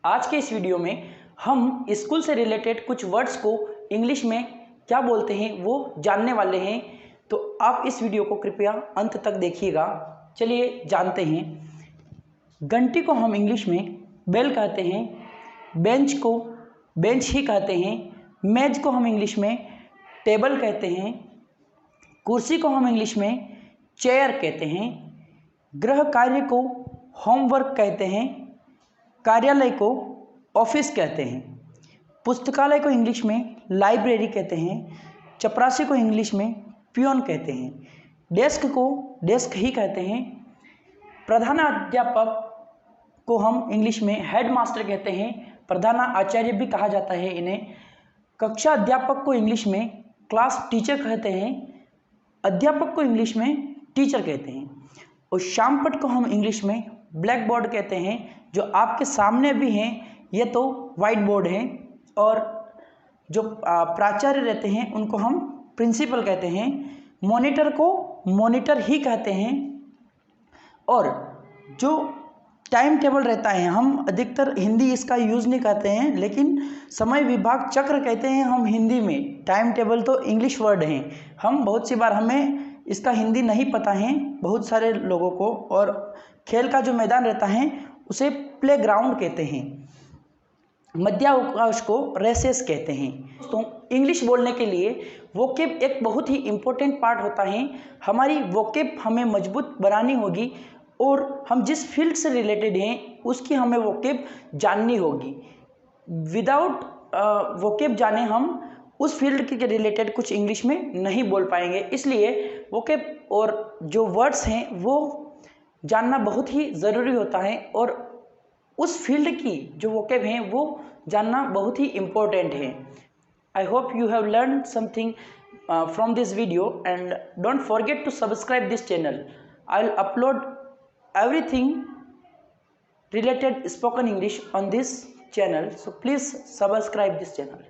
आज के इस वीडियो में हम स्कूल से रिलेटेड कुछ वर्ड्स को इंग्लिश में क्या बोलते हैं वो जानने वाले हैं। तो आप इस वीडियो को कृपया अंत तक देखिएगा। चलिए जानते हैं। घंटी को हम इंग्लिश में बेल कहते हैं। बेंच को बेंच ही कहते हैं। मेज को हम इंग्लिश में टेबल कहते हैं। कुर्सी को हम इंग्लिश में चेयर कहते हैं। गृह कार्य को होमवर्क कहते हैं। कार्यालय को ऑफिस कहते हैं। पुस्तकालय को इंग्लिश में लाइब्रेरी कहते हैं। चपरासी को इंग्लिश में पियोन कहते हैं। डेस्क को डेस्क ही कहते हैं। प्रधानाध्यापक को हम इंग्लिश में हेडमास्टर कहते हैं। प्रधानाचार्य भी कहा जाता है इन्हें। कक्षा अध्यापक को इंग्लिश में क्लास टीचर कहते हैं। अध्यापक को इंग्लिश में टीचर कहते हैं। और श्यामपट्ट को हम इंग्लिश में ब्लैक बोर्ड कहते हैं। जो आपके सामने भी हैं ये तो वाइट बोर्ड है। और जो प्राचार्य रहते हैं उनको हम प्रिंसिपल कहते हैं। मॉनिटर को मॉनिटर ही कहते हैं। और जो टाइम टेबल रहता है, हम अधिकतर हिंदी इसका यूज़ नहीं करते हैं, लेकिन समय विभाग चक्र कहते हैं हम हिंदी में। टाइम टेबल तो इंग्लिश वर्ड हैं। हम बहुत सी बार हमें इसका हिंदी नहीं पता है बहुत सारे लोगों को। और खेल का जो मैदान रहता है उसे प्लेग्राउंड कहते हैं। मध्यावकाश को रेसेस कहते हैं। तो इंग्लिश बोलने के लिए वोकेब एक बहुत ही इम्पोर्टेंट पार्ट होता है। हमारी वोकेब हमें मजबूत बनानी होगी और हम जिस फील्ड से रिलेटेड हैं उसकी हमें वोकेब जाननी होगी। विदाउट वोकेब जाने हम उस फील्ड के रिलेटेड कुछ इंग्लिश में नहीं बोल पाएंगे। इसलिए वोकेब और जो वर्ड्स हैं वो जानना बहुत ही ज़रूरी होता है। और उस फील्ड की जो वोकेब हैं वो जानना बहुत ही इम्पोर्टेंट है। I hope you have learn something from this video and don't forget to subscribe this channel. I will upload everything related spoken English on this channel, so please subscribe this channel.